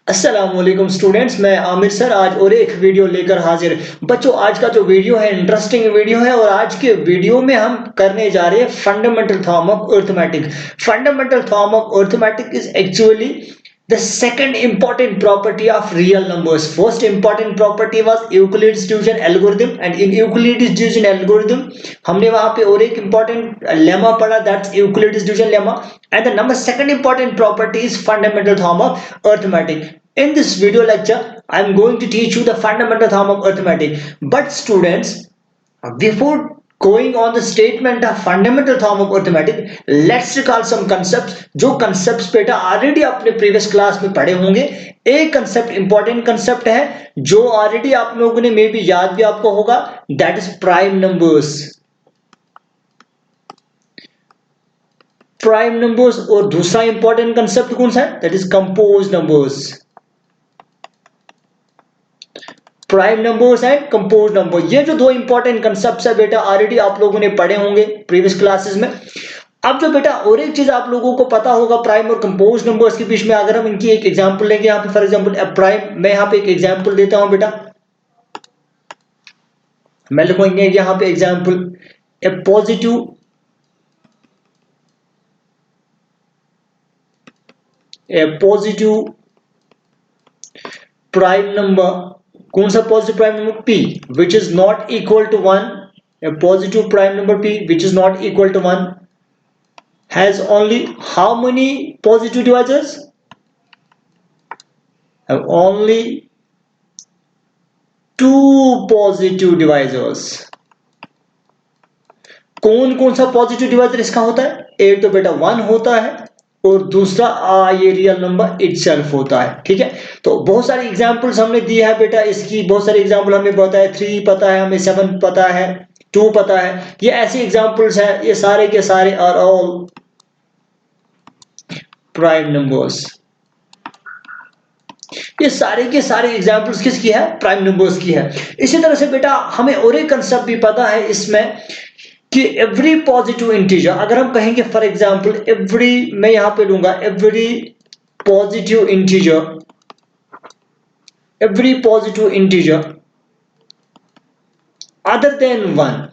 अस्सलामुअलैकुम स्टूडेंट्स, मैं आमिर सर आज और एक वीडियो लेकर हाजिर। बच्चों, आज का जो वीडियो है इंटरेस्टिंग वीडियो है और आज के वीडियो में हम करने जा रहे हैं fundamental form of arithmetic. Fundamental form of arithmetic is actually the second important property of real numbers. First important property was Euclid's division algorithm, and in Euclid's division algorithm हमने वहां पे और एक important lemma पढ़ा, that's Euclid's division lemma. And the number second important property is fundamental theorem of arithmetic. In this video lecture I am going to teach you the fundamental theorem of arithmetic. But students, before going on the statement of fundamental theorem of arithmetic, let's recall some concepts. जो concepts बेटा already आपने previous class में पढ़े होंगे। एक concept important concept है जो already आप लोगों ने maybe याद भी आपको होगा, that is prime numbers. Prime numbers और दूसरा important concept कौन सा है, that is composed numbers. Prime numbers and compose number, ये जो दो इंपॉर्टेंट कंसेप्ट्स है बेटा ऑलरेडी आप लोगों ने पढ़े होंगे प्रीवियस क्लासेस में। अब जो बेटा और एक चीज आप लोगों को पता होगा प्राइम और कंपोज नंबर्स के बीच में, अगर हम इनकी एक एग्जांपल लेंगे यहाँ पे, फॉर एग्जांपल प्राइम, मैं यहाँ पे एक एग्जांपल देता हूं बेटा, मैं लिखूंगा यहाँ पे एग्जांपल ए पॉजिटिव प्राइम नंबर, कौन सा positive prime number, p which is not equal to 1, a positive prime number p which is not equal to 1 has only how many positive divisors, have only 2 positive divisors. कौन कौन सा positive divisor इसका होता है, एक तो बेटा 1 होता है और दूसरा ये रियल नंबर इटसेल्फ होता है। ठीक है, तो बहुत सारी एग्जांपल्स हमने दी है बेटा इसकी, बहुत सारे एग्जांपल हमें पता है, 3 पता है हमें, 7 पता है, 2 पता है, ये ऐसी एग्जांपल्स है, ये सारे के सारे आर ऑल प्राइम नंबर्स। ये सारे के सारे एग्जांपल्स किसकी है, प्राइम नंबर्स की है। इसी तरह से बेटा हमें और एक कंसेप्ट भी पता है इसमें कि एवरी पॉजिटिव इंटीजर, अगर हम कहेंगे फॉर एग्जांपल एवरी, मैं यहां पे लूंगा every positive integer other than 1,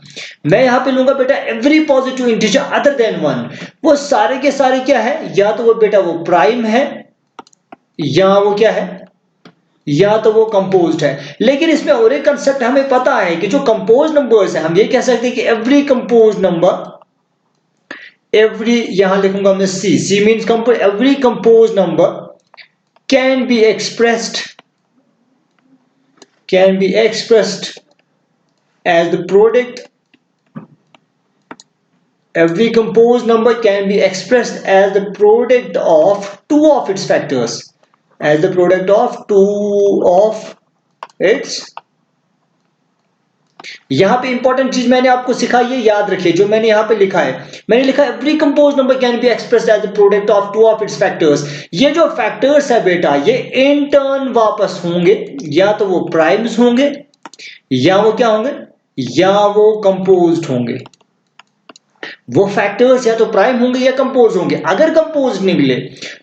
मैं यहां पे लूंगा बेटा every positive integer other than 1, वो सारे के सारे क्या है, या तो वो बेटा वो प्राइम है या वो क्या है, या तो वो कंपोज्ड है। लेकिन इसमें और एक कंसेप्ट हमें पता है कि जो कंपोज नंबर्स है, हम ये कह सकते हैं कि एवरी कंपोज नंबर, एवरी यहां लिखूंगा मैं C means compose, every compose number can be expressed as the product, every composed number can be expressed as the product of two of its factors, as the product of two of its। यहां पे important चीज मैंने आपको सिखाई है, याद रखिए जो मैंने यहां पे लिखा है, मैंने लिखा every compose number can be expressed as the product of two of its factors. ये जो फैक्टर्स है बेटा ये इन टर्न वापस होंगे, या तो वो प्राइम्स होंगे या वो क्या होंगे, या वो कंपोज्ड होंगे। वो फैक्टर्स या तो प्राइम होंगे या कंपोज होंगे। अगर कंपोज निकले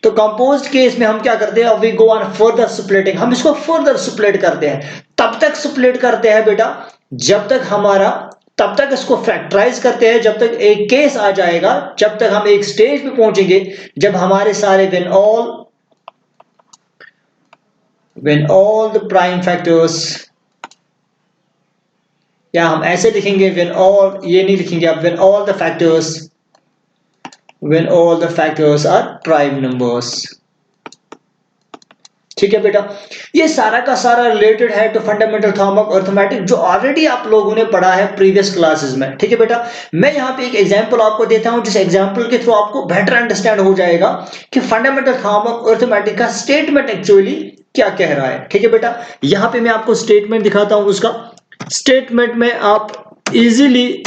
तो कंपोज्ड केस में हम क्या करते हैं, we go on further splitting, हम इसको फर्दर स्प्लिट करते हैं, तब तक स्प्लिट करते हैं बेटा जब तक हमारा, तब तक इसको फैक्टराइज करते हैं जब तक एक केस आ जाएगा, जब तक हम एक स्टेज पे पहुंचेंगे जब हमारे सारे when all the prime factors, या हम ऐसे लिखेंगे when all, ये नहीं लिखेंगे आप, when all the factors are prime numbers। ठीक है बेटा, ये सारा का सारा रिलेटेड है to fundamental theorem of arithmetic जो ऑलरेडी आप लोगों ने पढ़ा है प्रीवियस क्लासेस में। ठीक है बेटा, मैं यहाँ पे एक एग्जांपल आपको देता हूं जिस एग्जांपल के थ्रू आपको बेटर अंडरस्टैंड हो जाएगा कि फंडामेंटल थ्योरम ऑफ अरिथमेटिक का स्टेटमेंट एक्चुअली क्या कह रहा है। ठीक है बेटा, यहाँ पे मैं आपको स्टेटमेंट दिखाता हूं, उसका स्टेटमेंट में आप इजीली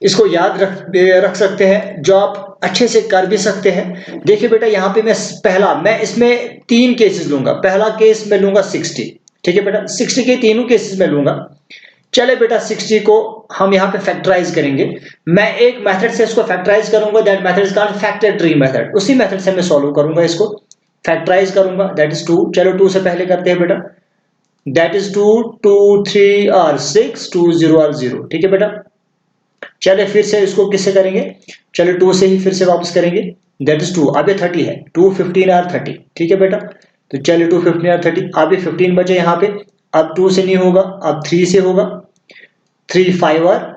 इसको याद रख सकते हैं, जो आप अच्छे से कर भी सकते हैं। देखिए बेटा यहाँ पे मैं इसमें 3 केसेस लूंगा। पहला केस मैं लूंगा 60। ठीक है बेटा, 60 के तीनों केसेस में लूंगा। चले बेटा 60 को हम यहाँ पे फैक्टराइज करेंगे। मैं एक मेथड से इसको फैक्टराइज करूंगा, that method is called factor tree method. उसी मेथड से मैं सॉल्व करूंगा इसको। फैक्टराइज करूंगा, दैट इज 2। चलो 2 से पहले करते हैं बेटा, दैट इज 2, 2 3 और 6, 2 0 और 0। ठीक है बेटा, चले फिर से इसको किससे करेंगे, चलो 2 से ही फिर से वापस करेंगे, दैट इज 2। अब ये 30 है, 2 15 और 30। ठीक है बेटा, तो चलिए 2 15 और 30, अब ये 15 बचे यहाँ पे। अब 2 से नहीं होगा, अब 3 से होगा, 3 5 और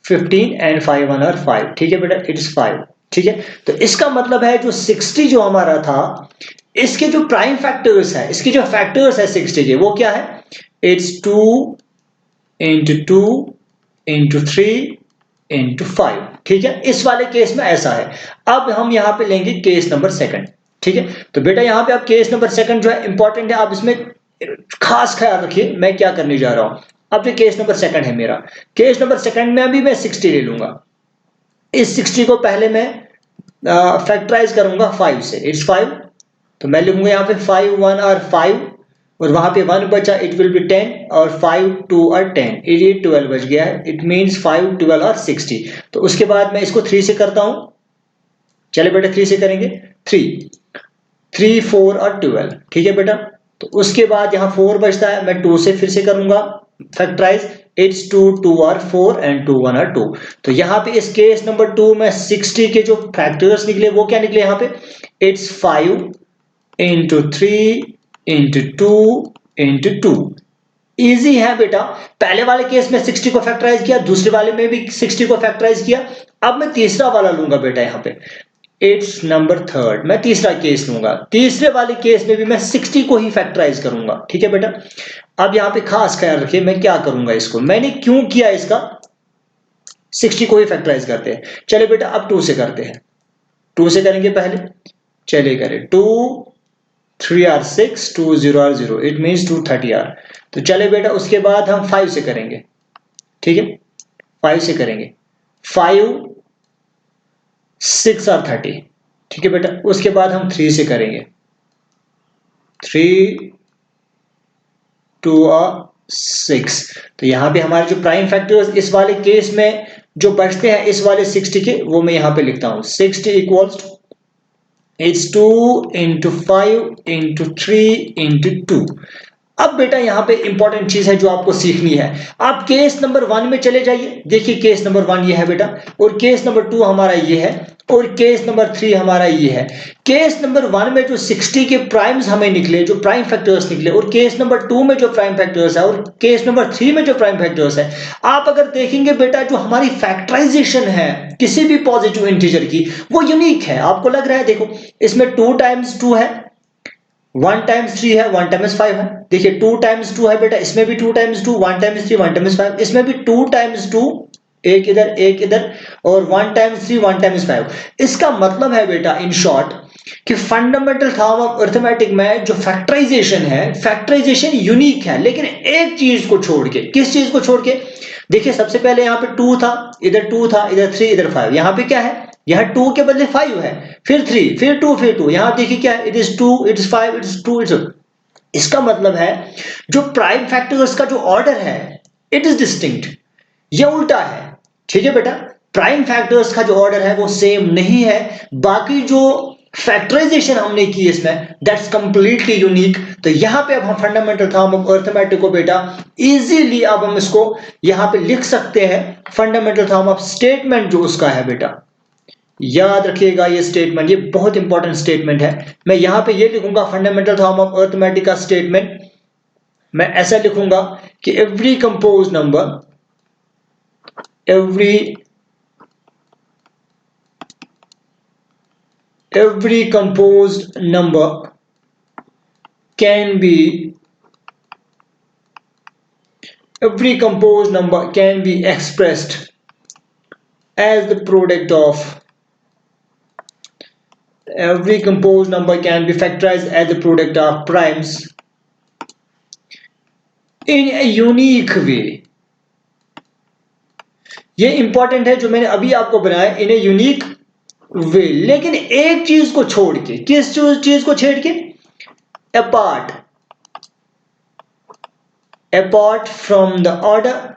15 एंड 5 1 और 5। ठीक है बेटा, इट इज 5। ठीक है, तो इसका मतलब है जो 60 जो हमारा था, इसके जो प्राइम फैक्टर्स है, इसके जो फैक्टर्स है 60 के, वो क्या है, इट्स 2 इंटू 2 इंटू 3 इंटू 5। ठीक है, इस वाले केस में ऐसा है। अब हम यहां पे लेंगे केस नंबर सेकंड। ठीक है, तो बेटा यहां पे अब केस नंबर सेकंड जो है इंपॉर्टेंट है, आप इसमें खास ख्याल रखिए मैं क्या करने जा रहा हूं। अब जो केस नंबर सेकंड है मेरा, केस नंबर सेकंड में अभी मैं 60 ले लूंगा। इस 60 को पहले मैं फैक्टराइज करूंगा 5 से, इट्स 5। तो मैं लिखूंगा यहाँ पे 5 1 और 5, और वहां पे 1 बचा, इट विल बी 10, और 5 2 और 10, ये 12 बच गया है। इट मींस 5 12 और 60। तो उसके बाद मैं इसको 3 से करता हूं। चले बेटा 3 से करेंगे, 3 3 4 और 12। ठीक है बेटा, तो उसके बाद यहाँ 4 बचता है, मैं 2 से फिर से करूंगा फैक्टराइज, इट्स 2 2 और 4 एंड 2 1 और 2। तो यहाँ पे इस केस नंबर 2 में 60 के जो फैक्टर्स निकले वो क्या निकले यहाँ पे, it's 5 into 3 into 2 into 2। Easy है बेटा, पहले वाले केस में 60 को फैक्टराइज किया, दूसरे वाले में भी 60 को फैक्टराइज किया। अब मैं तीसरा वाला लूंगा बेटा, यहाँ पे इट्स नंबर थर्ड, मैं तीसरा केस लूंगा। तीसरे वाले केस में भी मैं 60 को ही फैक्टराइज करूंगा। ठीक है बेटा, अब यहाँ पे खास ख्याल रखिए मैं क्या करूंगा, इसको मैंने क्यों किया, इसका 60 को ही फैक्टराइज करते हैं। चले बेटा अब 2 से करते हैं, 2 से करेंगे पहले, चलिए करें 2 3 are 6, 2 0 are 0, it means 2 30 are. तो चले बेटा उसके बाद हम 5 से करेंगे। ठीक है, 5 से करेंगे, 5 6 और 30। ठीक है बेटा, उसके बाद हम 3 से करेंगे, 3 2 और 6। तो यहां पे हमारे जो प्राइम फैक्टर्स इस वाले केस में जो बचते हैं इस वाले 60 के, वो मैं यहां पे लिखता हूं, 60 equals it's 2 into 5 into 3 into 2। अब बेटा यहां पे इंपॉर्टेंट चीज है जो आपको सीखनी है, आप केस नंबर 1 में चले जाइए। देखिए केस नंबर 1 ये है बेटा, और केस नंबर 2 हमारा ये है, और केस नंबर 3 हमारा ये है। केस नंबर 1 में जो 60 के प्राइम्स हमें निकले, जो प्राइम फैक्टर्स निकले, और केस नंबर 2 में जो प्राइम फैक्टर्स है, और केस नंबर 3 में जो प्राइम फैक्टर्स है, आप अगर देखेंगे बेटा जो हमारी फैक्टराइजेशन है किसी भी पॉजिटिव इंटीजर की, वो यूनिक है। आपको लग रहा है, देखो इसमें 2 टाइम्स 2 है, 1 टाइम्स 3 है, 1 टाइम्स 5 है। देखिए 2 टाइम्स 2 है बेटा, इसमें भी 2 टाइम्स 2, 1 टाइम्स 3, 1 टाइम्स 5, इसमें भी 2 टाइम्स 2, एक इधर एक इधर, और 1 टाइम्स 3, 1 टाइम्स 5। इसका मतलब है बेटा इन शॉर्ट कि फंडामेंटल थ्योरम ऑफ अरिथमेटिक में जो फैक्टराइजेशन है, फैक्टराइजेशन यूनिक है, लेकिन एक चीज को छोड़ के। किस चीज को छोड़ के, देखिए सबसे पहले यहां पे 2 था, इधर 2 था, इधर 3, इधर 5। यहां पे क्या है, यहां 2 के बदले 5 है, फिर 3, फिर 2, फिर 2। यहां देखिए क्या है, it is 2, it is 5, it is 2, it's. इसका मतलब है जो प्राइम फैक्टर्स का जो ऑर्डर है, इट इज डिस्टिंक्ट, ये उल्टा है। ठीक है बेटा, प्राइम फैक्टर्स का जो ऑर्डर है वो सेम नहीं है। बाकी जो फैक्टराइजेशन हमने की इसमें, दैट्स कंप्लीटली यूनिक। तो यहां पे अब हम फंडामेंटल थ्योरम ऑफ अरिथमेटिक को बेटा इजीली अब हम इसको यहां पे लिख सकते हैं। फंडामेंटल थ्योरम ऑफ स्टेटमेंट जो उसका है बेटा, याद रखिएगा ये स्टेटमेंट, ये बहुत इंपॉर्टेंट स्टेटमेंट है। मैं यहां पे ये लिखूंगा फंडामेंटल थ्योरम ऑफ अरिथमेटिक का स्टेटमेंट, मैं ऐसा लिखूंगा कि every compose number, every composed number can be expressed as the product of, every composed number can be factorized as the product of primes in a unique way। ये important है जो मैंने अभी आपको बनाया, इन ए यूनिक वे, लेकिन एक चीज को छोड़ के। किस चीज को छोड़ के, apart from the order,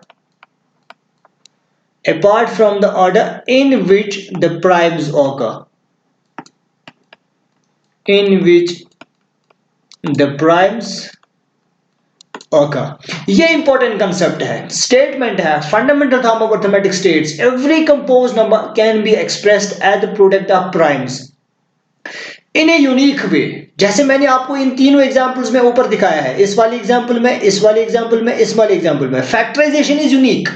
in which the primes occur, in which the primes occur. ये इंपॉर्टेंट कंसेप्ट है, स्टेटमेंट है, fundamental theorem of arithmetic states every composed number can be expressed as the product of primes in a unique way. जैसे मैंने आपको इन तीनों examples में ऊपर दिखाया है, इस वाली एग्जांपल में, इस वाली एग्जांपल में, इस वाली एग्जांपल में, फैक्टराइजेशन इज यूनिक,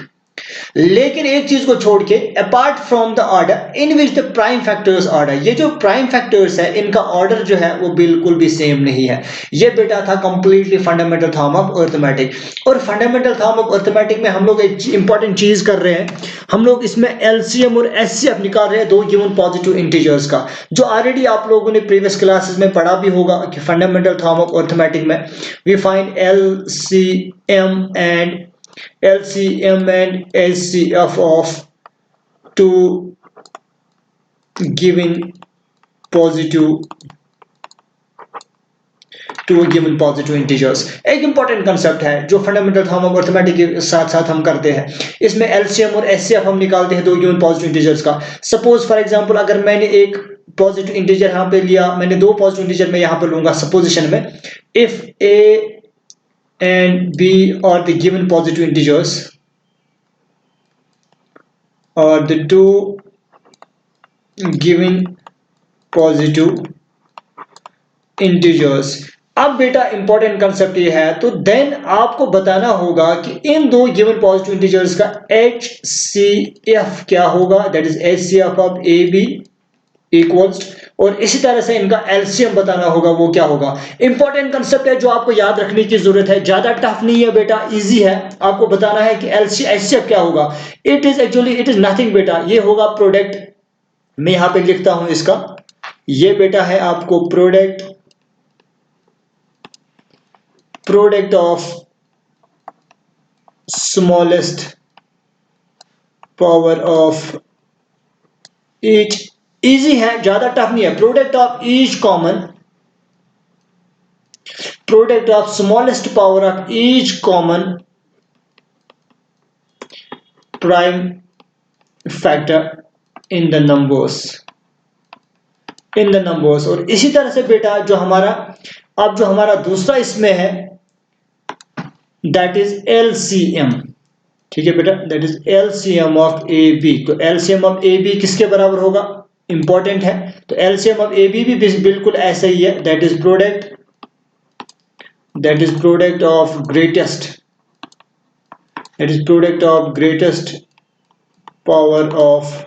लेकिन एक चीज को छोड़ के apart from the order in which the prime factors order, ये जो प्राइम फैक्टर्स है इनका ऑर्डर जो है वो बिल्कुल भी सेम नहीं है। ये बेटा था completely fundamental theorem of arithmetic. और फंडामेंटल थ्योरम ऑफ अरिथमेटिक में हम लोग एक इंपॉर्टेंट चीज कर रहे हैं, हम लोग इसमें एलसीएम और एचसीएफ निकाल रहे हैं दो गिवन पॉजिटिव इंटीजर्स का, जो ऑलरेडी आप लोगों ने प्रीवियस क्लासेस में पढ़ा भी होगा कि फंडामेंटल थ्योरम ऑफ अरिथमेटिक में we find LCM and LCM and HCF of two given positive integers. एक इंपॉर्टेंट कंसेप्ट है जो फंडामेंटल थ्योरम ऑफ अरिथमेटिक के साथ साथ हम करते हैं, इसमें एलसीएम और एचसीएफ हम निकालते हैं दो गिवन पॉजिटिव इंटीजर्स का। सपोज फॉर एग्जांपल अगर मैंने एक पॉजिटिव इंटीजर यहां पे लिया, मैंने दो पॉजिटिव इंटीजर में यहां पे लूंगा सपोजिशन में, if A and b are the given positive integers or the two given positive integers। अब बेटा इंपॉर्टेंट कंसेप्ट ये है, तो देन आपको बताना होगा कि इन दो गिवन पॉजिटिव इंटीजर्स का HCF क्या होगा, that is HCF of AB equals, और इसी तरह से इनका एलसीएम बताना होगा वो क्या होगा। इंपॉर्टेंट कंसेप्ट है जो आपको याद रखने की जरूरत है, ज्यादा टफ नहीं है बेटा, इजी है। आपको बताना है कि एचसीएफ क्या होगा। इट इज नथिंग बेटा, ये होगा प्रोडक्ट, मैं यहां पे लिखता हूं इसका, ये बेटा है आपको product of smallest power of each, easy है, ज्यादा टफ नहीं है। Product of each common, product of smallest power of each common prime factor in the numbers, और इसी तरह से बेटा जो हमारा दूसरा इसमें है दैट इज एलसीएम, ठीक है बेटा, that is LCM of A B. तो एलसीएम ऑफ ए बी किसके बराबर होगा, इंपॉर्टेंट है, तो एलसीएम ऑफ ए बी भी बिल्कुल ऐसा ही है, that is product of greatest power of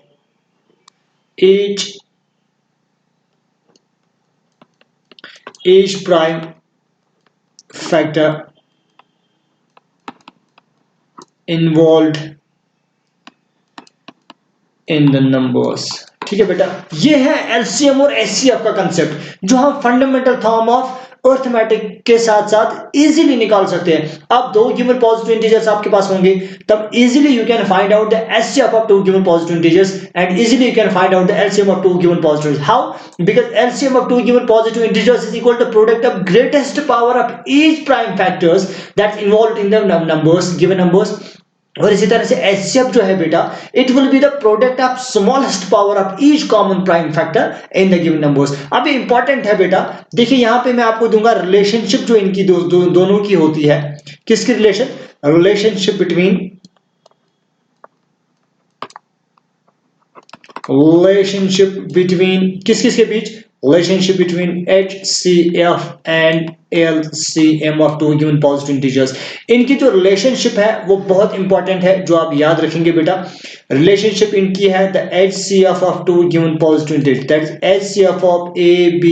each prime factor involved in the numbers। ठीक है बेटा, ये है एलसीएम और एचसीएफ का कंसेप्ट जो हम फंडामेंटल थ्योरम ऑफ अरिथमेटिक के साथ साथ इजीली निकाल सकते हैं। अब दो गिवन पॉजिटिव इंटीजर्स आपके पास होंगे तब easily you can find out the HCF of two given positive integers and easily you can find out the LCM of two given positive. How? Because LCM of two given positive integers is equal to product of greatest power of each prime factors that's involved in the numbers, given numbers. और इसी तरह से HCF जो है बेटा, it will be the product of smallest power of each common prime factor in the given numbers. अब ये important है बेटा, देखिए यहां पे मैं आपको दूंगा रिलेशनशिप जो इनकी दोनों की होती है। किसकी रिलेशन? रिलेशनशिप बिटवीन किस किस के बीच? Relationship between HCF and LCM of two given positive integers. इनकी जो रिलेशनशिप है वो बहुत इंपॉर्टेंट है, जो आप याद रखेंगे बेटा। रिलेशनशिप इनकी है the HCF of two given positive integers, that is HCF of AB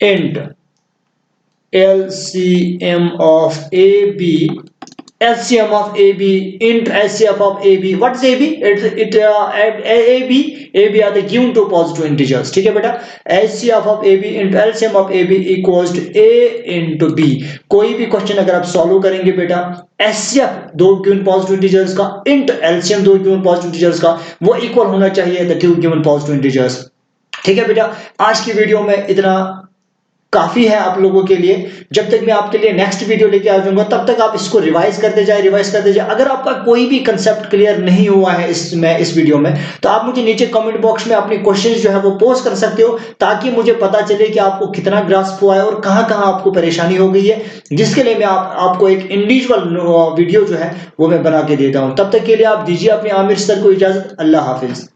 and LCM of AB, LCM of AB into HCF of AB. What is AB? AB are the given two positive integers. ठीक है बेटा, HCF of AB into LCM of AB equals to A into B। कोई भी question अगर आप solve करेंगे बेटा, HCF दो गिवन पॉजिटिव इंटीजर्स का into LCM दो गिवन पॉजिटिव इंटीजर्स का, वो इक्वल होना चाहिए the two given positive integers. ठीक है बेटा, आज की वीडियो में इतना काफी है आप लोगों के लिए। जब तक मैं आपके लिए नेक्स्ट वीडियो लेके आ जाऊंगा तब तक आप इसको रिवाइज करते जाए। अगर आपका कोई भी कंसेप्ट क्लियर नहीं हुआ है इस वीडियो में, तो आप मुझे नीचे कमेंट बॉक्स में अपने क्वेश्चंस जो है वो पोस्ट कर सकते हो, ताकि मुझे पता चले कि आपको कितना ग्रास्प हुआ है और कहां-कहां आपको परेशानी हो गई है, जिसके लिए मैं आपको एक इंडिविजुअल वीडियो जो है वो मैं बना के देता हूं। तब तक के लिए आप दीजिए अपने आमिर सर को इजाजत। अल्लाह हाफिज।